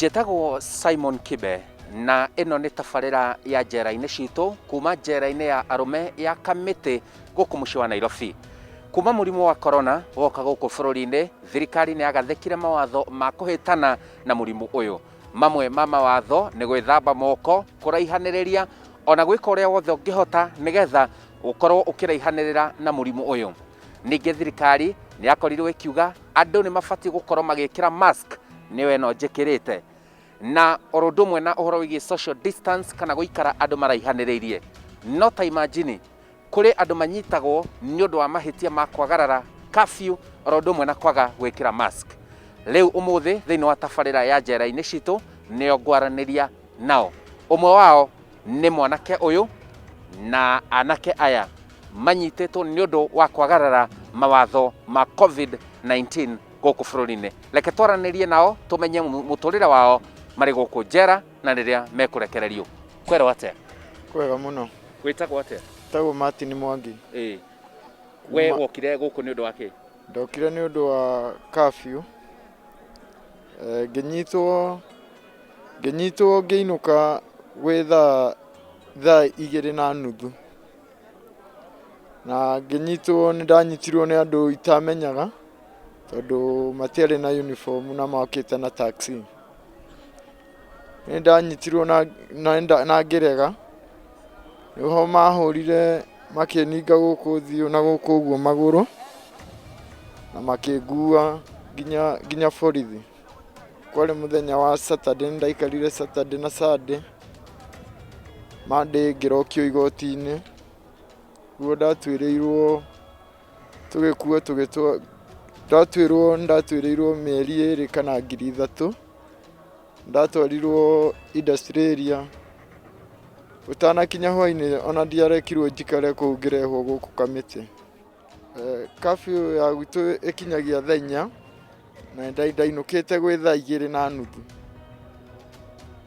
Njĩtagwo Simon Kibe na ĩno nĩ tabarĩra ya njera-inĩ citũ kuma njera-inĩ ya arũme ya Kamĩtĩ gũkũ mũciĩ wa Nairobi. Kuma mũrimũ wa corona woka gũkũ bũrũri-inĩ, thirikari nĩ yagathĩkire mawatho ma kũhĩtana na mũrimũ ũyũ. Mamwe ma mawatho nĩ gwĩthamba moko, kũraihanĩrĩria ona gwĩka ũrĩa wothe ũngĩhota nĩgetha ũkorwo ũkĩraihanĩrĩra na mũrimũ ũyũ. Ningĩ thirikari nĩ yakorirwo ĩkiuga andũ nĩ mabatiĩ gũkorwo magĩkĩra mask, nĩyo ĩno njĩkĩrĩte, na oro ũndũ ũmwe na ũhoro wĩgiĩ social distance kana gũikara andũ maraihanĩrĩirie. No ta imagine kũrĩ andũ manyitagwo nĩ ũndũ wa mahĩtia ma kwagarara curfew oro ũndũ ũmwe na kwaga gwĩkĩra mask. Rĩu ũmũthĩ thĩinĩ wa tabarĩra ya njera-inĩ citũ nĩyo ngwaranĩria nao. Ũmwe wao nĩ mwanake ũyũ na anake aya manyitĩtwo nĩ ũndũ wa kwagarara mawatho ma COVID-19 gũkũ bũrũri-inĩ. Reke twaranĩrie nao tũmenye mũtũrĩre wao marĩ gũkũ njera na rĩrĩa mekũrekererio. Kwero atĩa? Kwega mũno. Gwĩtagwo atĩa? Tagwo Martin Mwangi. We wokire gũkũ nĩ ũndũ wa kĩ? Ndokire nĩ ũndũ wa curfew. Ngĩnyitwo ngĩinũka gwĩ thaa 2:30 na ngĩnyitwo nĩ ndanyitirwo nĩ andũ itamenyaga tondũ matiarĩ na uniform na mokĩte na taxi. Nĩ ndanyitirwo na ngĩrega, nĩho mahũrire makĩninga gũkũ thiũ na gũkũ ũguo magũrũ na makĩngua nginya borithi. Kwarĩ mũthenya wa Saturday, nĩ ndaikarire Saturday na Sunday. Monday ngĩrokio igoti-inĩ, guo ndatuĩrĩirwo tũgĩkuo ndatuĩrĩirwo mĩeri 2 kana 3,000. Ndatwarirwo industry area. Ũtanakinya hwainĩ ona ndiarekirwo njikare kũu ngĩrehwo gũkũ Kamĩtĩ. Curfew ya gwitũ ĩkinyagia thaa 4 na ndainũkĩte gwĩ thaa 2:30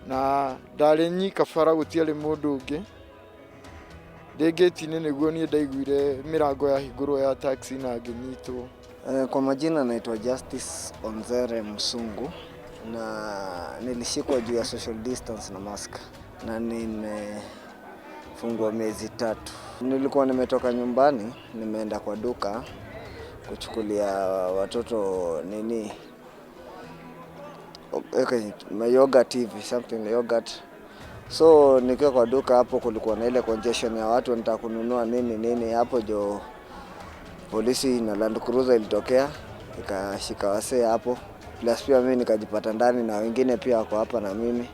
na ndarĩ nyika bara, gũtiarĩ mũndũ ũngĩ. Ndĩ gate-inĩ nĩguo niĩ ndaiguire mĩrango ya hingũrwo ya taxi na ngĩnyitwo. Kwa majina naitwa Justice Onzere Msungu na nilishikwa juu ya social distance na mask na nimefungwa miezi 3. Nilikuwa nimetoka nyumbani, nimeenda kwa duka kuchukulia watoto yogurt hivi, something yogurt. So nikiwa kwa duka hapo kulikuwa na ile congestion ya watu wanataka kununua nini hapo, jo polisi na Land Cruiser ilitokea ikashika wasee hapo, plus pia mimi nikajipata ndani na wengine pia wako hapa na mimi.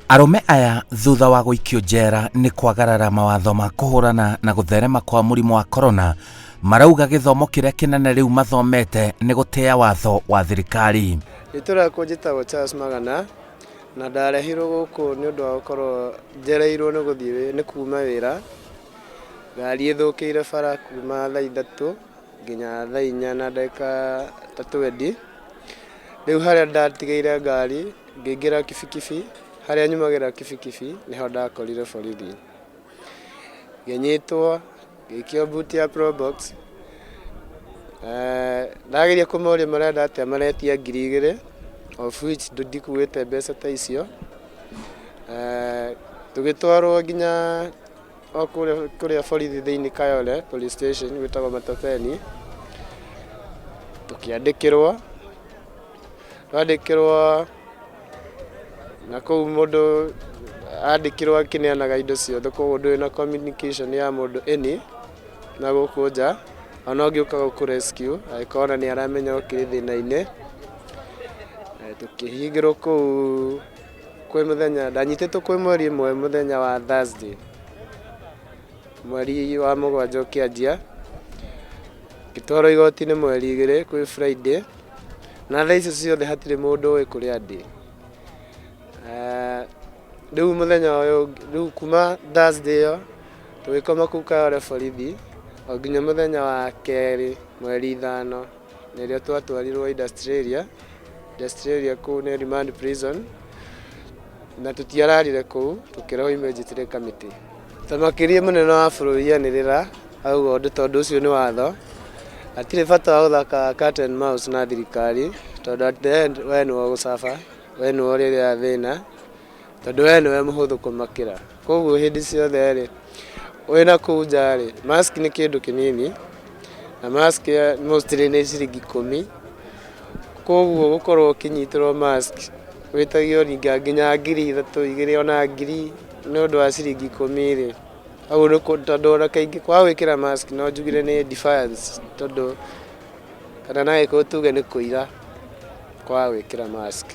Arũme aya thutha wa gũikio njera nĩ kwagarara mawatho ma kũhũrana na gũtherema kwa mũrimũ wa corona, marauga gĩthomo kĩrĩa kĩnene rĩu mathomete nĩ gũtĩa watho wa thirikari. Nĩtũrakwo njĩtagwo Charles Magana na ndarehirwo gũkũ nĩ ũndũ wa gũkorwo njereirwo nĩ gũthiĩ nĩ kuma wĩra. Ngari ĩthũkĩire bara kuma thaa 3 nginya thaa 4 na ndagĩka 30. Rĩu harĩa ndatigĩire ngari ngĩingĩra kibikibi, harĩa nyumagĩra kibikibi nĩho ndakorire borithi. Ngĩnyitwo ngĩikio mbuti ya probox. Ndageria kũmoria marenda atĩa, maretia 2,000 of which ndikuĩte mbeca ta icio. Tũgĩtwarwo nginya kũrĩa borithi thĩinĩ Kayole police station gwĩtagwo Matopeni. Tũkĩandĩkĩrwo na kũu mũndũ andĩkĩrwo akĩneanaga indo ciothe, koguo ndũrĩ na communication ya mũndũ any na gũkũ nja, ona ũngĩũka gũkũ rescue agĩkorwo nĩ aramenya ũkĩrĩ thĩna-inĩ. Tũkĩhingĩrwo kũu kwĩ mũthenya, ndanyitĩtwo kwĩ mweri 1 mũthenya wa Thursday, mweri wa 7 ũkĩanjia. Ngĩtwarwo igoti-inĩ mweri 2 kwĩ Friday, na thaa icio ciothe hatirĩ mũndũ ũĩ kũrĩa ndĩ. Rĩu mũthenya ũyũ, rĩu kuma Thursday ĩyo tũgĩkoma kũu Kayole borithi o nginya mũthenya wa 2 mweri 5 nĩrĩo twatwarirwo industry area kũu nĩ remand prison, na tũtiararire kũu, tũkĩrehwo immediately Kamĩtĩ. Makĩria mũnene wa bũrũri anĩrĩra auga ũndũ tondũ ũcio nĩ watho, hatirĩ bata wa gũthaka cat and mouse na thirikari tondũ at the end we nĩwe ũgũcaba. we nĩ ũrĩa thĩna tondũ we nĩwe mũhũthũ kũmakĩra. Koguo hĩndĩ ciothe rĩ wĩna kũu nja rĩ mask nĩ kĩndũ kĩnini na mask mostly nĩ ciringi 10. Koguo gũkorwo ũkĩnyitĩrwo mask wĩtagio ringa nginya 3,000 2,000 ona 1,000 nĩ ũndũ wa ciringi 10 rĩ. Hau nĩ tondũ ona kaingĩ kwa gwĩkĩra mask no njugire nĩ defiance tondũ kana na gĩkũyũ tuge nĩ kũira kwa gwĩkĩra mask.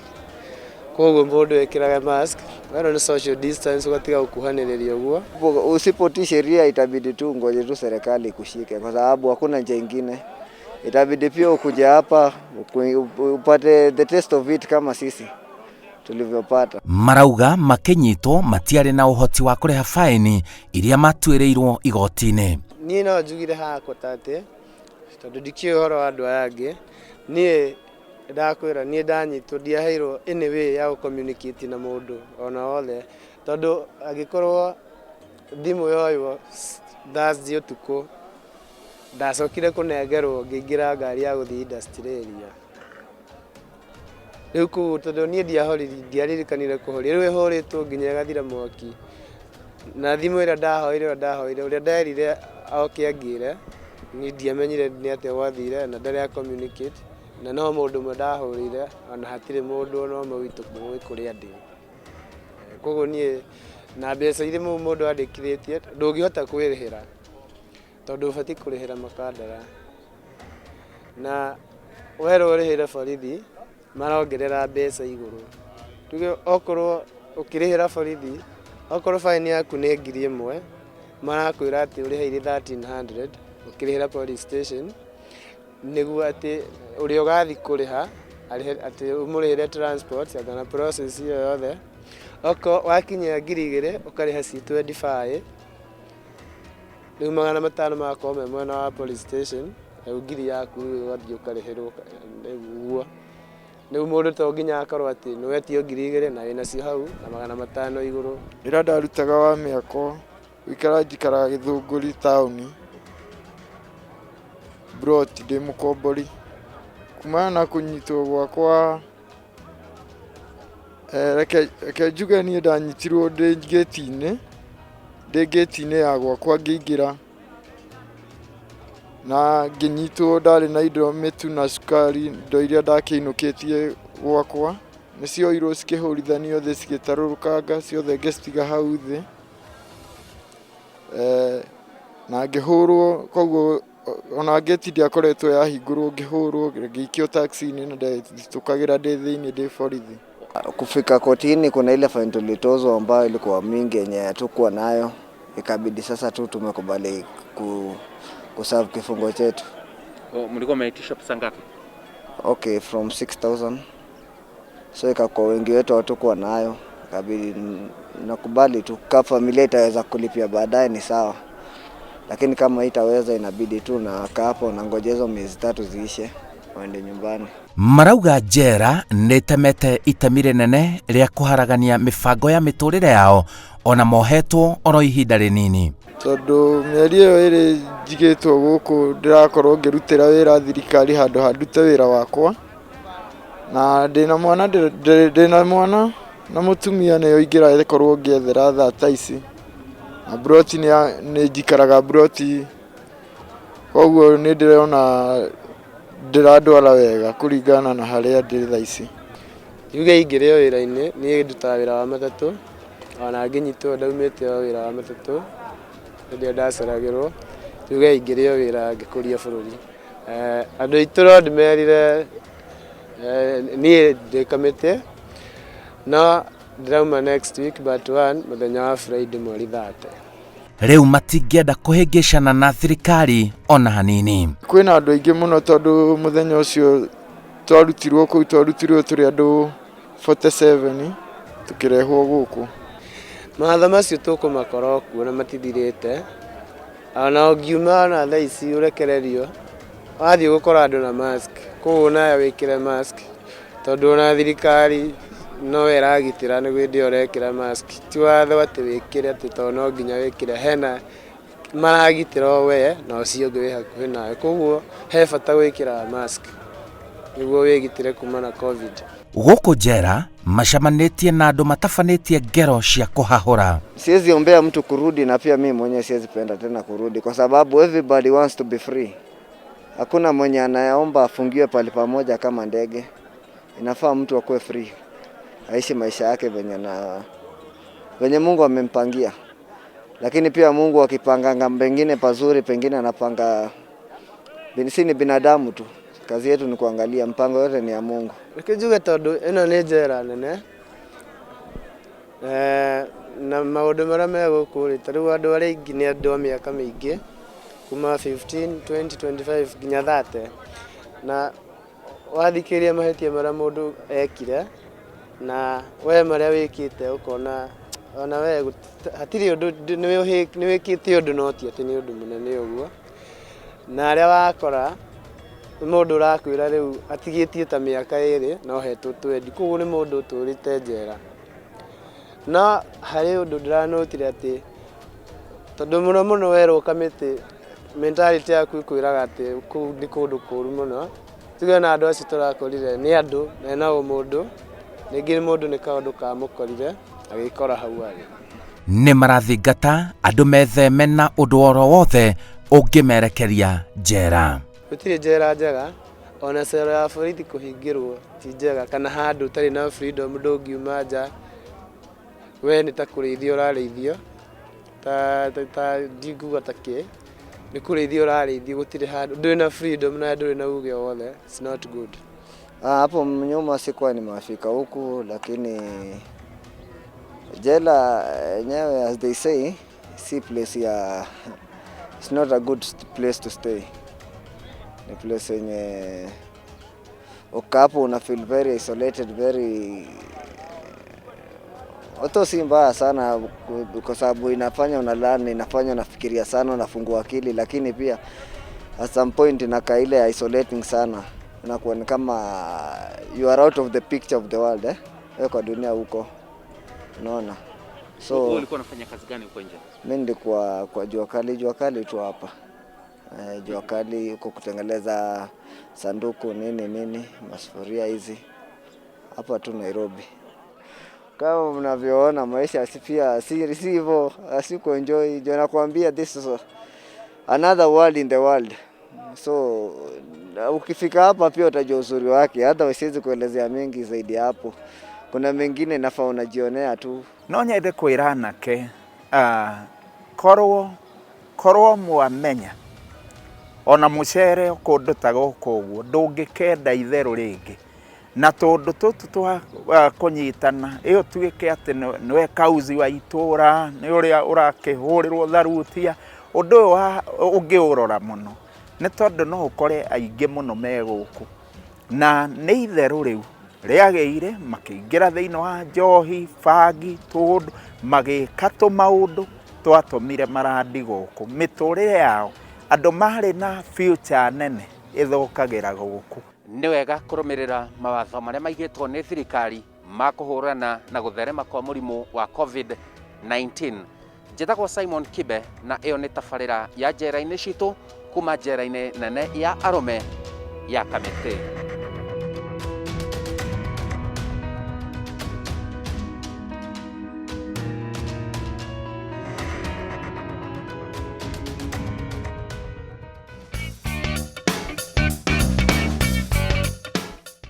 Koguo mũndũ ekĩraga mask wena ni social distance ukatiga kukuhanĩrĩria ũguo. Usipotii sheria itabidi tu ngoje tu serikali ikushike kwa sababu hakuna njia nyingine. Itabidi pia ukuje hapa upate the taste of it kama sisi tulivyopata. Marauga makinyitwo matiarĩ na ũhoti wa kũrĩha faini iria matuĩrĩirwo igoti-inĩ. Niĩ no njugire hakwa tate tondũ ndikĩũĩ ũhoro wa andũ aya angĩ. Niĩ ndakwĩra niĩ ndanyitwo ndiaheirwo any way ya communicate na mũndũ ona wothe tondũ angĩkorwo thimũ yoywo Thursday ũtukũ ndacokire kũnengerwo ngĩingĩra ngari ya gũthiĩ industry area. Rĩu kũu tondũ niĩ ndiaririkanire kũhoria rĩu ĩhũrĩtwo nginya ĩgathira mwaki na thimũ ĩrĩa ndahoire ũrĩa nderire oke angĩre niĩ ndiamenyire nĩ atĩa gwathire na ndarĩ communicate na no mũndũ ũmwe ndahũrĩire ona hatirĩ mũndũ ona ũmwe witũ mũĩ kũrĩa ndĩ. Koguo niĩ na mbeca iria mũndũ andĩkithĩtie ndũngĩhota kwĩrĩhĩra tondũ ũbatiĩ kũrĩhĩra makandara na werwo ũrĩhĩre borithi marongerera mbeca igũrũ. Tuge okorwo ũkĩrĩhĩra borithi okorwo faini yaku nĩ 1,000 marakwĩra atĩ ũrĩhĩire 1,300 ũkĩrĩhĩra police station nĩguo atĩ ũrĩa ũgathiĩ kũrĩha atĩ ũmũrĩhĩre transport kana process iyo yothe wakinyia 2,000 ũkarĩha C25. Rĩu 500 makorwo me mwena wa police station rĩu 1,000 yaku ũgathiĩ ũkarĩhĩrwo nĩguo. Rĩu mũndũ to nginya akorwo atĩ nĩ wetio 2,000 na wĩnacio hau na 500 igũrũ. Rĩrĩa ndarutaga wa mĩako njikaraga Gĩthũngũri taũni Broti ndĩ mũkombori. Kumana na kũnyitwo gwakwa reke njuge niĩ ndanyitirwo ndĩ gate-inĩ ya gwakwa ngĩingĩra na ngĩnyitwo ndarĩ na indo mĩtu na cukari indo iria ndakĩinũkĩtie gwakwa nĩcioirwo cikĩhũrithanio thĩ cigĩtarũrũkanga ciothe ngĩcitiga hau thĩ na ngĩhũrwo. Koguo ona gate ndiakoretwo yahingũrwo ngĩhũrwo ngĩikio taxi-inĩ na ndĩtukagĩra ndĩ thĩinĩ ndĩ borithi. Kufika kotini kuna ile fine tulitozwa ambayo ilikuwa mingi yenye hatukuwa nayo, ikabidi sasa tu tumekubali kuserve kifungo chetu. Mlikuwa mmeitisha pesa ngapi? Okay, from 6,000. So ikakuwa wengi wetu hatukuwa nayo, ikabidi nakubali tu kama familia itaweza kulipia baadaye ni sawa. Lakini kama itaweza inabidi tu na hapo na ngojezo miezi 3 ziishe waende nyumbani. Marauga njera nĩtemete itemi rĩnene rĩa kũharagania mĩbango ya mĩtũrĩre yao ona mohetwo oro ihinda rĩnini. Tondũ mĩeri ĩyo ĩrĩ njigĩtwo gũkũ ndĩrakorwo ngĩrutĩra wĩra thirikari handũ ha ndute wĩra wakwa na ndĩna mwana na mũtumia nĩyo ingĩrakorwo ngĩethera thaa ta ici na Broti nĩ njikaraga Broti. Koguo nĩ ndĩrona ndĩradwara wega kũringana na harĩa ndĩ thaa ici. Yuge ingĩrĩo wĩra-inĩ niĩ ndutaga wĩra wa matatũ ona ngĩnyitwo ndaumĩte wĩra wa matatũ hĩndĩ ndaceragĩrwo. Yuge ingĩrĩo wĩra ngĩkũria bũrũri. Andũ aitũ no ndĩmerire niĩ ndĩkamĩte no ndĩrauma next week but one mũthenya wa Friday mweri 30. Rĩu matingĩenda kũhĩngĩcana na thirikari ona hanini. Kwĩna andũ aingĩ mũno tondũ mũthenya ũcio twarutirwo tũrĩ andũ 47 tukĩrehwo gũkũ. Mawatho macio tũkũmakora kuo na matithirĩte ona ũngiuma na thaa ici ũrekererio wathiĩ gũkora andũ na mask. Koguo nawe wĩkĩre mask tondũ ona thirikari no ĩragitĩra nĩguo hĩndĩ ĩyo ũrekĩra mask. Ti watho atĩ wĩkĩre atĩ to no nginya wĩkĩre, hena maragitĩra we na ũcio ũngĩ wĩ hakuhĩ nawe. Koguo he bata gwĩkĩra mask nĩguo wĩgitĩre kuma na COVID. Gũkũ njera macamanĩtie na andũ matafanĩtie ngero cia kũhahũra. Siwezi ombea mtu kurudi na pia mimi mwenyewe siwezi penda tena kurudi kwa sababu everybody wants to be free. Hakuna mwenye anayeomba afungiwe pale pamoja kama ndege. Inafaa mtu akuwe free. Aishi maisha yake venye Mungu amempangia. Lakini pia Mungu akipanga pengine pazuri, pengine anapanga si ni binadamu tu. Kazi yetu ni kuangalia mpango yote ni ya Mungu. Nikijuge tondu ino ni njera nene. Na maundu maria megũkũ tariu andu aria ingi ni andu a miaka mingi kuma 15, 20, 25 nginya 30 na wathikiria mahetia maria mundu ekire na we maria wikite ukona ona we hatiri undu ni wikite undu no ti ati ni undu munene uguo na aria wakora mundu urakwira riu atigitie ta miaka 2 no hetwo 20 kuguo ni mundu uturite njera na hari undu ndiranotire ati tondu muno werwo kamiti mentality yaku ikwiraga ati kuu ni kundu kuru muno tuge na andu acio turakorire ni andu na mundu ningi mundu ni kaundu ka mukorire agikora hau ari Nĩ marathingata andũ metheme na ũndũ oro wothe ũngĩmerekeria njera. Gũtirĩ njera njega ona cero ya borithi kũhingĩrwo ti njega kana handũ ũtarĩ na freedom ndũngiuma nja we nĩ ta kũrĩithio ũrarĩithio ta ndinguga ta kĩ nĩ kũrĩithio ũrarĩithio gũtirĩ handũ ndũrĩ na freedom na ndũrĩ na uge wothe. It's not good. Hapo nyuma sikuwa nimefika huku lakini jela yenyewe as they say si place ya it's not a good place to stay. Ni place yenye ukapo una feel very isolated, very Oto si mbaya sana kwa sababu inafanya unalani, inafanya unafikiria sana, unafungua akili, lakini pia at some point inakaa ile isolating sana. Unakuwa ni kama you are out of the picture of the world wewe kwa dunia huko. Unaona? So ulikuwa unafanya kazi gani huko nje? Mimi nilikuwa kwa jua kali tu hapa. Jua kali huko kutengeneza sanduku nini masufuria hizi. Hapa tu Nairobi. Kama mnavyoona maisha pia si hivyo, asiko enjoy. Jo nakwambia this is another world in the world. So ukifika hapa pia utajua uzuri wake, hata siwezi kuelezea mengi zaidi hapo. Kuna mengine nafaa unajionea tu. No nyende kwira anake korwo mwamenya ona mucere kundu ta guku uguo ndungikenda itheru ringi na tondu tutu twa kunyitana iyo tuike ati niwe kauzi wa itura ni uria urakihurirwo tharutia undu wa ungiurora muno ni tondu no ukore aingi muno meguku na ni itheru riu riageire makiingira thiini wa njohi bangi tundu magika tu maundu twatumire marandi guku miturire yao andu mari na future nene ithukagira guku. Nĩ wega kũrũmĩrĩra mawatho marĩa maigĩtwo nĩ thirikari ma kũhũrana na gũtherema kwa mũrimũ wa COVID-19. Njĩtagwo Simon Kibe na ĩyo nĩ tabarĩra ya njera-inĩ citũ kuma njera-inĩ nene ya arũme ya Kamĩtĩ.